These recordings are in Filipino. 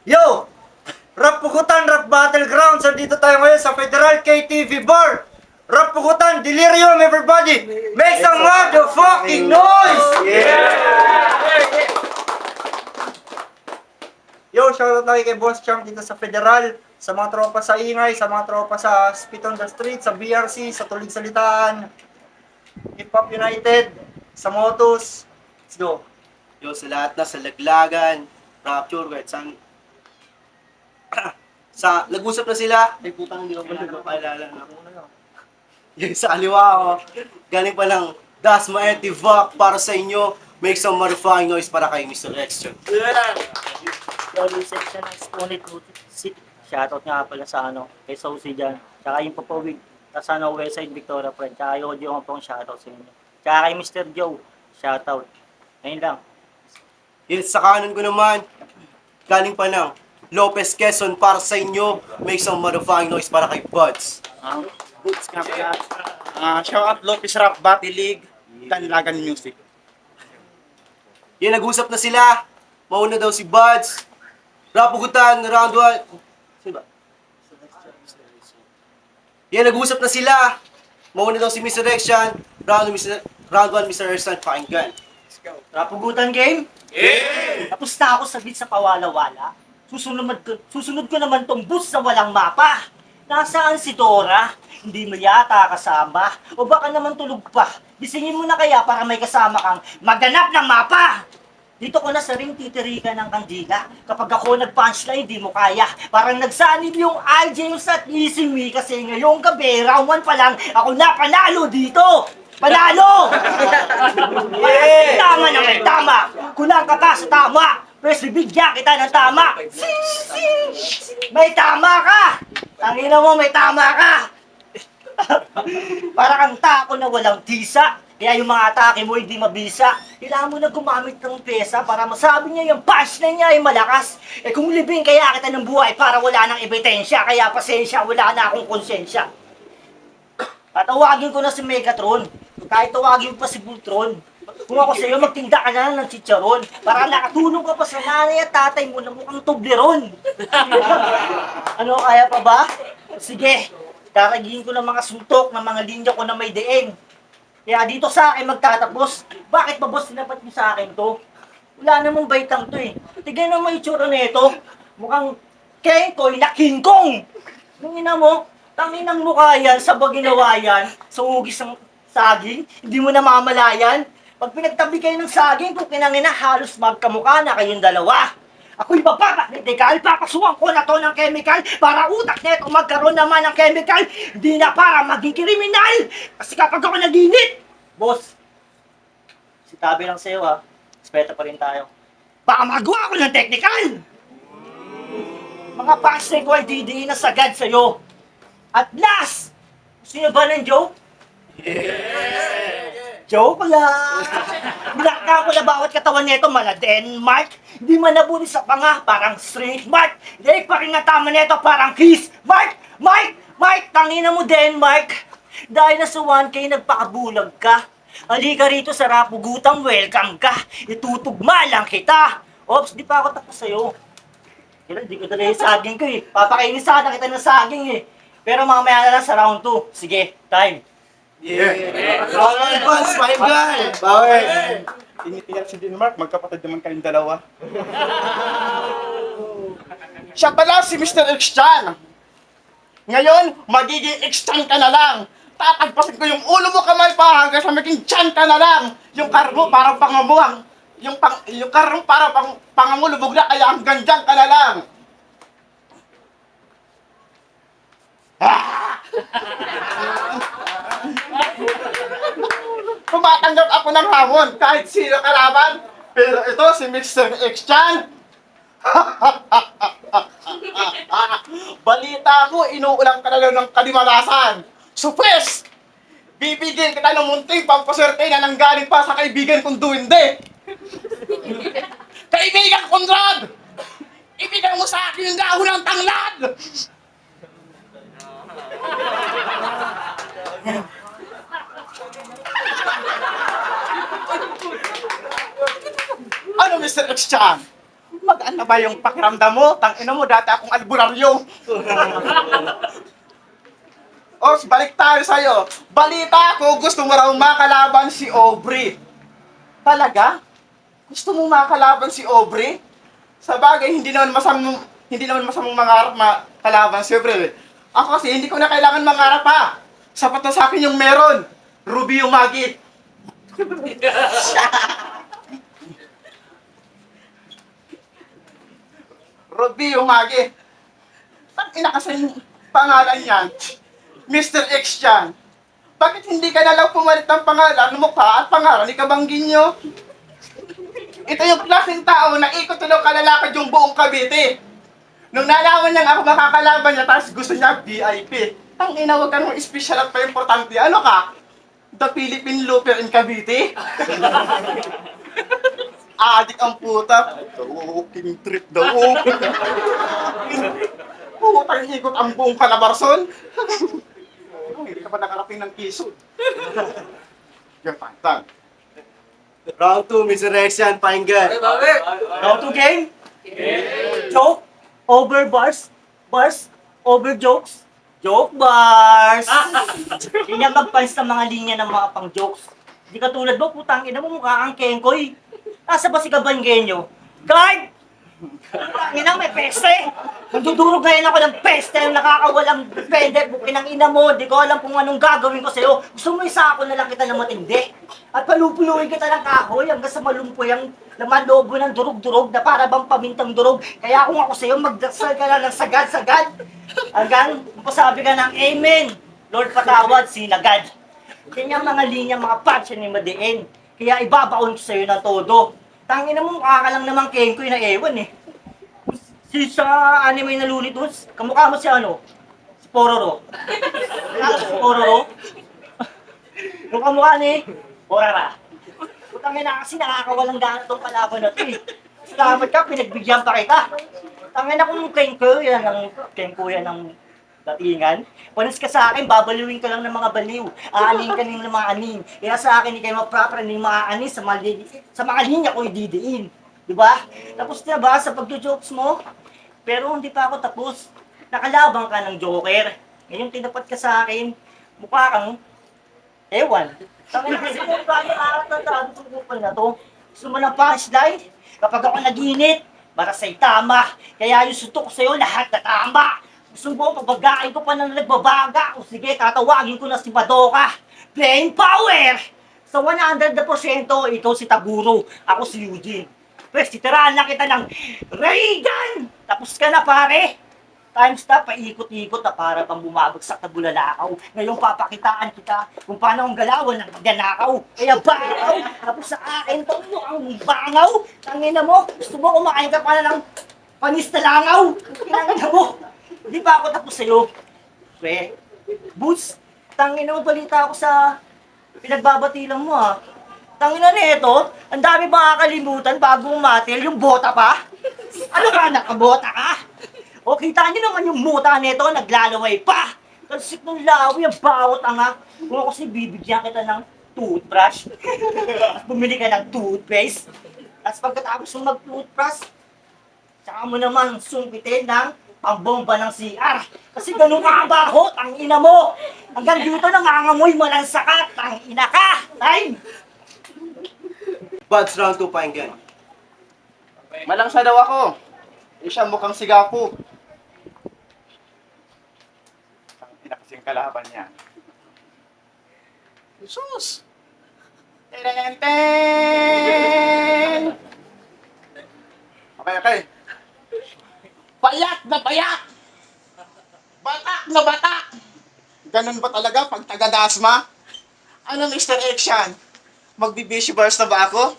Yo! Rap Pukutan, Rap Battlegrounds! Dito tayo ngayon sa Federal KTV Bar! Rap Pukutan, Delirium, everybody! Make some motherfucking noise! Yo, shoutout tayo kay Boss Champ dito sa Federal, sa mga tropa sa Ingay, sa mga tropa sa Spit on the Street, sa BRC, sa Tulig Salitaan, Hip Hop United, sa Motos. Let's go! Yo, sa lahat na, sa Laglagan, Rapture, kahit saan. Nag-usap na sila. Ay, putang hindi ko pala napaalala na. Yung sa aliwa ko, galing pa lang, Dasma and Divak para sa inyo. Make some motherfucking noise para kay Mr. Extra. Lolo section ng Stoney City. Shoutout nga pala sa kay Saucy dyan. Tsaka yung Papawig. Tapos Westside Victoria Friend. Tsaka yung audio nga pong shoutout sa inyo. Tsaka kay Mr. Joe. Shoutout. Ngayon lang. Yun, sa kanan ko naman, galing pa lang, Lopez Quezon para sa inyo. Make some motherfucking noise para kay Buds. Boots nga pala. Shout out Lopez Rap Battle League, Tanlagan Music. Yan, nag-usap na sila. Mauna daw si Buds. Rapugutan, round 1. Sino ba? Yan, nag-usap na sila. Mauna daw si Mr. Rection. Round 1, Mr. Ersan, pakinggan. Rapugutan game? Yeah! Tapos na ako sa beat sa Pawala-Wala. Susunod ko naman tong bus na walang mapa. Nasaan si Dora? Hindi mo yata kasama. O baka naman tulog pa. Gisingin mo na kaya para may kasama kang maghanap ng mapa. Dito ko na sa ring titirikan ng kandila. Kapag ako nag-punchline, di mo kaya. Parang nagsanib yung James at Easy Me kasi ngayong gabi, round 1 pa lang, ako na panalo dito! Panalo! Yeah! Tama na may tama! Kulang ka pa sa tama! Pwes, bibigyan kita ng tama! May tama ka! Tangina mo, may tama ka! Para kang tako na walang tisa. Kaya yung mga atake mo hindi mabisa. Kailangan mo na gumamit ng pesa para masabi niya yung punchline niya ay malakas. Eh kung libing kaya kita ng buhay para wala nang ebidensya. Kaya pasensya, wala na akong konsensya. Tatawagin ko na si Megatron. Kahit tawagin pa si Voltron. Kung ako sa'yo, magtinda ka na lang ng chicharon. Para nakatulong ka pa sa nanay at tatay mo na mukhang Toblerone. Ano, kaya pa ba? Sige, daragihin ko ng mga suntok ng mga linya ko na may deeng. Kaya dito sa akin magtatapos. Bakit ba boss sinapat mo sa akin to? Wala namang baitang to eh. Tignan mo yung itsura nito. Mukhang Kenkoy na King Kong. Nungina mo, tanginang mukha yan sa baginawa yan, sa ugis ng saging, hindi mo na mamalayan. Pag pinagtabi kayo ng saging, kung kinangina, halos magkamukha na kayong dalawa. Ako'y bababaknitikal, papasukan ko na to ng chemical para utak nito magkaroon naman ng chemical, hindi na para maging kriminal. Kasi kapag ako naginit, boss, sitabi lang sa'yo ha, respeto pa rin tayo. Baka magawa ko ng technical! Mga punchline ko ay didiin na sagad sa'yo. At last, gusto niyo ba ng joke? Joke lang! Binaka ko na bawat katawan nito, mala Denmark. Hindi man nabuni sa panga, parang straight mark. Hindi pa rin nga tama nito, parang kiss. Mark! Mark! Tangina mo, Denmark. Dahil na sa 1K, nagpakabulag ka. Halika rito sa Rapugutang, welcome ka. Itutugma lang kita. Ops, di pa ako tapos sa'yo. Kailan, di ko dala yung saging ko eh. Papakainin sana kita ng saging eh. Pero mamaya na lang sa round 2. Sige, time. Round 1, Buds, pakinggan. Bawal. Tinitiyak si Denmark, magkapatid naman kayong dalawa. Siya pala si Mr. X-Chan. Ngayon, magiging X-Chan ka na lang. Tatagpasin ko yung ulo mo kamay pa hanggang sa maging Chan ka na lang. Yung karmo parang pangamuang. Yung karmo parang pangangulubog na kaya hanggang dyan ka na lang. Tumatanggap ako ng hamon kahit sino kalaban. Pero ito si Mr. X-Chan. Balita ko, inuulang ka na lang ng kalimalasan. Supres! Bibigyan kita ng munting pampaswerte na nanggaling pa sa kaibigan kong duwende. Kaibigan Conrad! Ibigay mo sa akin yung dahon ng tanglad! Ano, Mr. X-Chan? Gumagaan na ba yung pakiramdam mo? Tangina mo, dati akong albularyo. Os, balik tayo sa'yo. Balita ko, gusto mo raw makalaban si Aubrey. Talaga? Gusto mo makalaban si Aubrey? Sa bagay, hindi naman masamang mangarap makalaban si Aubrey. Ako kasi, hindi ko na kailangan mangarap pa. Sapat na sa akin yung meron. Ruby yung Magit. Ruby yung Magit. Tangina kasi yung pangalan yan. Mr. X yan. Bakit hindi ka na lang pumalit ng pangalan, mukha at pangalan ni Kabangginyo? Ito yung klaseng tao na ikot tulong kalalakad yung buong Cavite. Nung nalaman niyang ako makakalaban niya, tapos gusto niya VIP. Tangina, wag ka nang special at pa importante. Ano ka? The Philippine Looper in Cavite? Adik ang puta. The walking trip, the walking trip. Putang ikot ang buong Calabarzon. Hindi ka pa nakarating ng Quezon. Yung tantang. Round 2, Mr. X yan, pakinggan. Round 2 game? Joke? Over bars? Bars? Over jokes? Joke bars! Hindi niya mag-punch ng mga linya ng mga pang-jokes. Hindi ka tulad mo, putang ina mo, mukha kang Kenkoy. Nasa ba si Kabanggenyo? Guard! Putang ina, may peste! Nagdudurog ngayon ako ng peste, yung nakakawalang depende, bukin ang ina mo, di ko alam kung anong gagawin ko sa'yo. Gusto mo isa ako na lang kita na matindi. At palupuluin kita ng kahoy hanggang sa malumpoy ang laman loob mo ng durog-durog na para bang pamintang durog. Kaya kung ako sa'yo, magdasal ka na ng sagad-sagad. Hanggang mapasabi ka ng Amen. Lord patawad, sinagad. Kanyang mga linya, mga patch ni Madiin. Kaya ibabaon ko sa'yo ng todo. Tangina mo, mukha ka lang naman Kenkoy na ewan eh. Si sa anime na Looney Tunes, kamukha mo si ano? Si Pororo. Si Pororo? Yung kamukha ni Porara. Putangin na kasi nakakawalang gana itong kalaban na ito eh. Salamat ka, pinagbigyan pa kita. Tangin na kung Kenko yan ng datingan. Panis ka sa akin, babaliwin ka lang ng mga baliw. Aanin ka ng mga anin. Kaya sa akin, hindi kayo mapraparan ng mga anin sa mga linya ko ididiin. Diba? Tapos na ba sa pagjo-jokes mo? Pero hindi pa ako tapos. Nakalabang ka ng Joker. Ngayon tinapat ka sa akin, mukha kang ewan. Tangin na kasi kung bakit nakakatandaan itong kupal na to. Gusto mo ng punchline? Kapag ako naginit, marasay tama. Kaya yung sutok ko sa'yo, lahat na tama. Gusto mo, pabagain ko pa na nagbabaga. O sige, tatawagin ko na si Madoka. Playing power! Sa 100%, ikaw si Taguro, ako si Eugene. Pwes, titirahan lang kita ng Reagan! Tapos ka na, pare! Time stop, paikot-ikot na para pang bumabagsak na bulalakaw. Ngayon papakitaan kita kung paano ang galawan ng magnanakaw. Kaya bangaw! Tapos sa akin to, ang bangaw! Tangina mo, gusto mo kumakain ka pa na ng panis na langaw! Tangina mo! Hindi pa ako tapos sa'yo. Pre, Boots, tangina mo, balita ako sa pinagbabati lang mo ha. Tangina na ito, ang dami makakalimutan bago umatil, yung bota pa. Ano ka, nakabota ka? O kita niyo naman yung muta nito, naglalaway pa. Kalsik ng lawi, ang bawat anga. Kung ako kasi bibigyan kita ng toothbrush, at bumili ka ng toothpaste, tapos pagkatapos mong mag-toothbrush, tsaka mo naman sungkitin ng pambomba ng CR. Kasi ganun ka kabaho, tangina mo. Hanggang dito nangangamoy malansa ka, tangina ka. Time! Buds, round 2, pakinggan. Malangsa daw ako. Siya mukhang sigapo. Ang pinakasing kalaban niya. Jesus! Ten! Okay. Bayat na bayat! Batak na batak! Ganun ba talaga pag taga-dasma? Ano, Mr. Action? Magbi-busy bars na ba ako?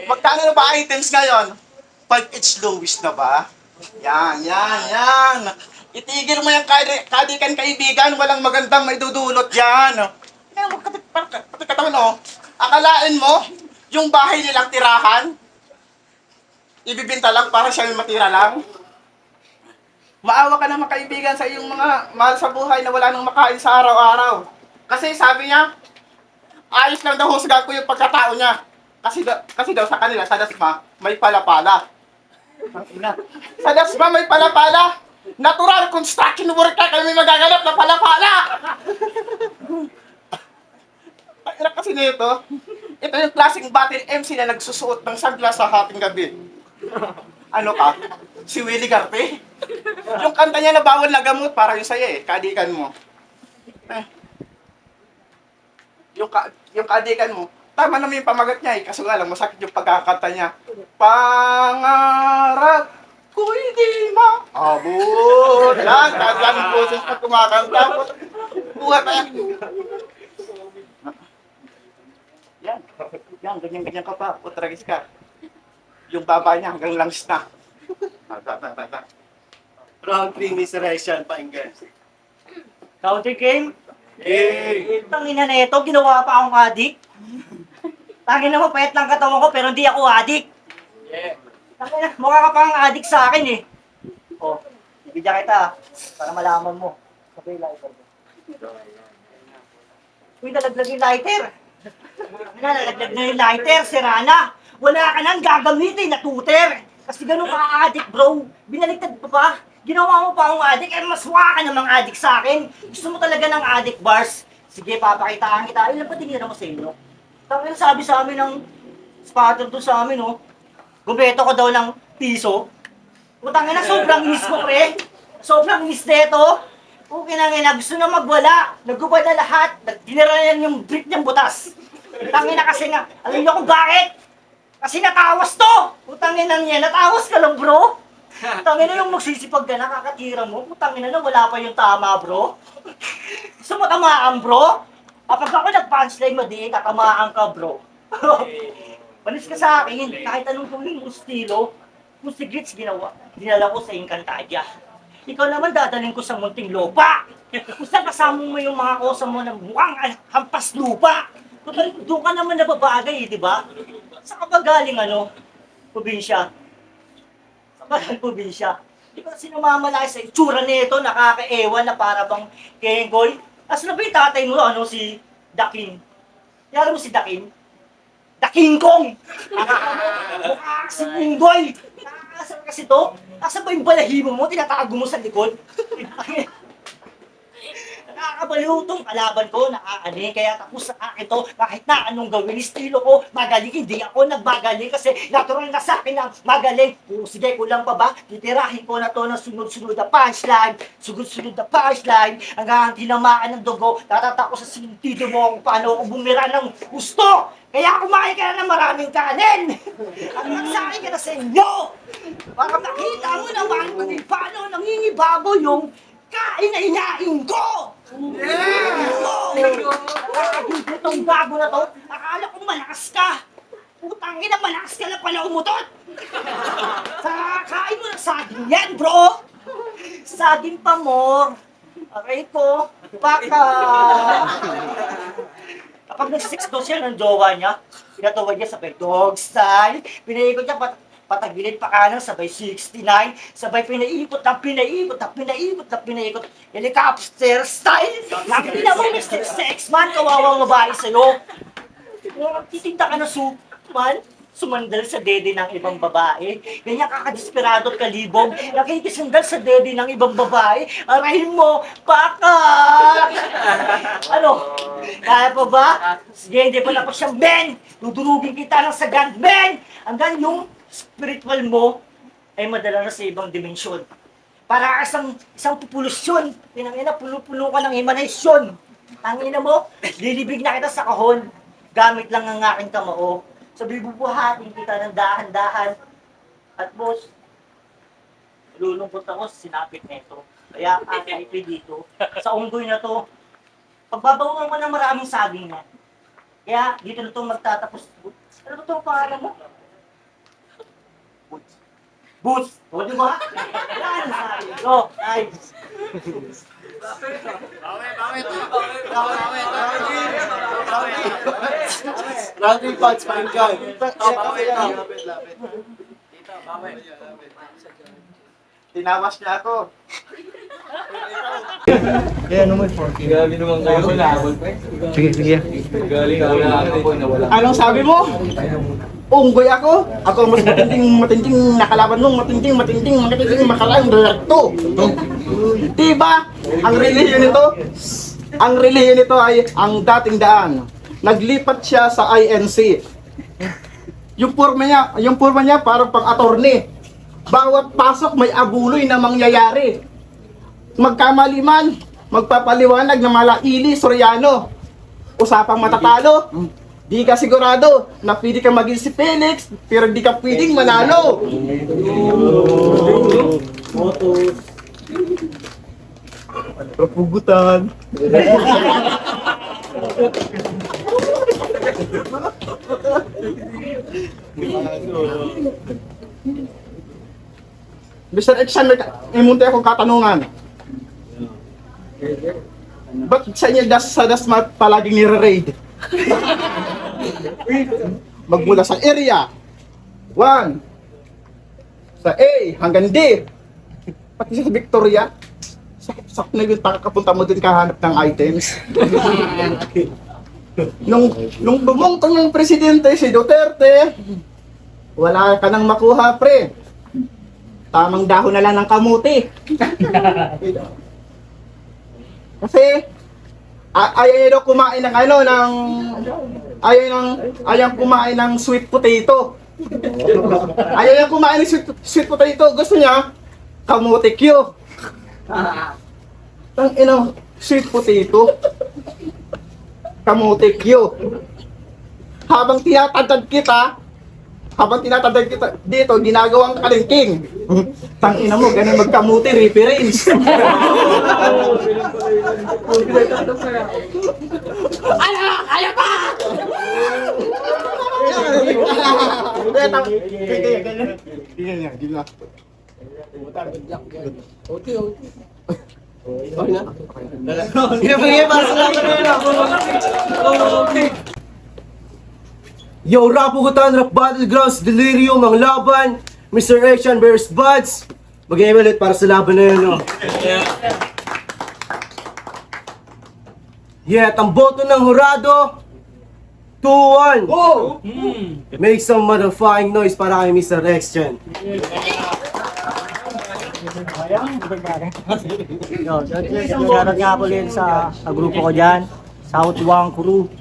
Magkano na ba items ngayon? 5 each lowest na ba? Yan. Itigil mo yung kadikan kaibigan, walang magandang maidudulot yan. Pati katawan o, akalain mo, yung bahay nilang tirahan, ibibinta lang para siya yung matira lang. Maawa ka naman kaibigan sa iyong mga mahal sa buhay na wala nang makain sa araw-araw. Kasi sabi niya, ayos lang daw husgan ko yung pagkatao niya. Kasi daw sa kanila, sa dasma, may pala-pala. Sa Dasma may palapala. Natural construction worker kami magaganap na palapala. Ay, kasi nito, ito yung klaseng battle MC na nagsusuot ng sunglass sa hating gabi. Ano ka? Si Willie Garpe? Yung kanta niya na bawal na gamot, para yung saya eh, kadikan mo. Eh, yung kadikan mo, tama naman yung pamagat niya eh, kaso nga lang masakit yung pagkakanta niya. Pangarap ko'y di maabot. Yan, kagyan ang boses pag kumakanta. Buhat na yan. Yan, ganyan-ganyan ka pa, putragis ka. Yung baba niya hanggang langs na. Round 3 Resurrection, pakinggan. Counter game? Hey! Tangina na ito, ginawa pa akong adik. Tangina mo, payat lang katawan ko, pero hindi ako adik. Tangina, mukha ka pang adik sa akin eh. Oh, bigyan kita, para malaman mo. Sabi yung lighter mo. Uy, nalaglag yung lighter. Nalaglag na yung lighter, sira na. Wala ka nang gagamitin na tutor. Kasi ganun ka adik, bro. Binaligtad pa ba? Ginawa mo pa akong adik, eh mas mukha ka namang adik sa akin. Gusto mo talaga ng adik bars? Sige, papakitaan kita. Ilan pa tinira mo sa inyo? Tangin sabi sa amin ng spotter doon sa amin, oh. Gubeto ko daw ng piso. Utangin na, sobrang inis ko, pre. Sobrang inis na ito. Okay na nga, gusto na magwala. Nagubad na lahat. Tinira yan yung brick niyang butas. Utangin na kasi nga, alam niyo kung bakit? Kasi natawas to! Utangin na niya, natawas ka lang, bro. Utangin na yung magsisipag ka, nakakatira mo. Utangin na wala pa yung tama, bro. Gusto mo tamaan, bro? Kapag ako nag-punchline mo, di tatamaan ka, bro. Panis ka sa akin, kahit anong gawin mong estilo, kung si Grits ginawa, dinala ko sa Encantadia. Ikaw naman dadalhin ko sa Munting Lupa. Kung saan kasama mo yung mga kosa mo na mukhang hampas lupa. Doon ka naman nababagay, di ba? Sa kabagaling probinsya. Sa kabagaling probinsya. Di ba sinamamalaki sa itsura nito, nakakaewan na para bang Kengoy? Asan na ba yung tatay mo, si Dakin? Yara mo si Dakin? Dakin Kong! Mukha si Kengoy! Nakakasal kasi to? Asan ba yung balahibo mo? Tinatago mo sa likod? Nakakabaliw tong kalaban ko, nakaani, kaya tapos sa akin to, kahit na anong gawin, estilo ko, magaling, hindi ako nagbagaling kasi natural na sa akin ang magaling. Sige, kulang pa ba? Titirahin ko na to ng sunod-sunod na punchline, sunod-sunod na punchline, hanggang tinamaan ng dugo, tatata ko sa sentido mo kung paano ako bumira ng gusto. Kaya kumain ka na ng maraming kanin! Ang magsakin ka na sa inyo! Para makita mo naman kung paano nangingibabaw yung kain na hinain ko! Itong bago na to, akala ko malakas ka! Putangin na malakas ka na pala umutot! Kain mo ng saging yan, bro! Saging pa more! Aray ko, baka! Kapag nag-sex daw siya ng jowa niya, pinatuwad niya sabay dog style, pinaikot niya patagilid pa kanan, sabay 69, sabay pinaikot ng pinaikot ng pinaikot ng pinaikot, helicopter style! Ang pinamang Mr. Sexman, kawawang babae sa'yo! Titinda ka na soup, man, sumandal sa dede ng ibang babae. Ganyan kakadesperado at kalibog, nakikisandal sa dede ng ibang babae. Arahin mo, baka! Kaya pa ba? Sige, hindi pa tapos siyang Ben! Dudurugin kita ng sagand, Ben! Hanggang yung spiritual mo ay madala na sa ibang dimensyon. Para isang populasyon. Pinangina, puno-puno ka ng emanasyon. Tangina mo, lilibig na kita sa kahon. Gamit lang ang aking kamao. Sabi bubuhatin kita ng dahan-dahan. At boss, lulungkot ako sa sinapit nito. Kaya kakaipi dito. Sa unggoy na to, pagbabawan mo ng maraming saging na. Kaya dito na to magtatapos. Ano ba itong pangalan mo? Boots! O, di ba? Yan, sabi ko. Nice. Round 3 punch, pakinggan. Tinawas niya ako. Anong sabi mo? Unggoy ako. Ako ang mas matinding nakalaban mo, matinding makalayang direkto. Diba? Ang relihiyon nito ay ang dating daan. Naglipat siya sa INC. Yung forma niya parang pang-attorney. Bawat pasok may abuloy na mangyayari. Magkamali man, magpapaliwanag na malaili, Soriano. Usapang matatalo. Di ka sigurado na pwede ka maging si Felix, pero di ka pwedeng manalo. Pugutan. Mr. Exxon, may munti akong katanungan. Ba't sa inyo sa Dasmat palaging nire-raid? Magmula sa area 1 sa A hanggang D, pati sa Victoria, sakop na yung pakakapunta mo din kahanap ng items. nung bumungtong ng presidente si Duterte, wala ka nang makuha, pre. Tamang dahon na lang ng kamuti. Kasi ayaw kumain ng ayaw kumain ng sweet potato. Ayaw kumain ng sweet potato. Gusto niya kamuti Q. Tang ina, sweet potato. Kamuti Q. Habang tinatadad kita dito, ginagawang kalingking. Tang ina mo, ganun magkamuti, reference. Ano? Kaya pa! Yo, rap pugutan, rap battlegrounds, delirium, ang laban, Mr. Action vs. Buds. Mag-game ulit para sa laban na yun, no? Yeah, ang boto ng hurado, 2-1. Oh! Make some motherfucking noise para kay Mr. Action. Shoutout nga po din sa grupo ko dyan, South Wang Crew.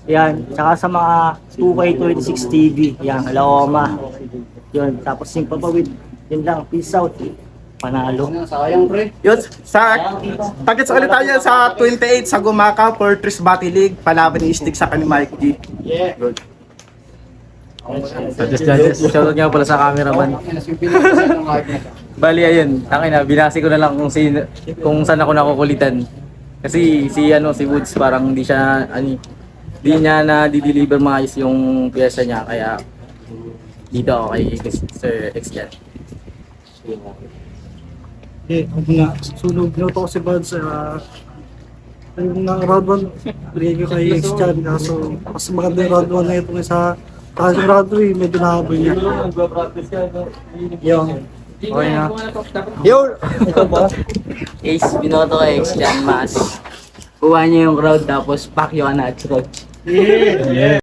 Yan, tsaka sa mga 2K26 TV, yan, Laoma. Yun, tapos yung papawid, yun lang, peace out. Panalo. Yun, target sa ulit tayo sa 28 sa Gumaka Fortress Battle League, palaban ni Stick sa kanil Mike G. Good. Shoutout nga pala sa cameraman. Bali ayun, binasi ko na lang kung saan ako nakukulitan. Kasi si Woods parang hindi niya na di-deliver maayos yung pyesa niya, kaya dito ako kay Sir X dyan. Ako nga, sunog na ito kasi Buds, yung round 1, bigay ko kay X-Chan, kaso mas maganda yung round 1 na ito sa kasi round 3, medyo nahabol niya. Yung, okay na. Yo! Ace, binoto kay X dyan, mas. Kuha niya yung crowd tapos pack yung na at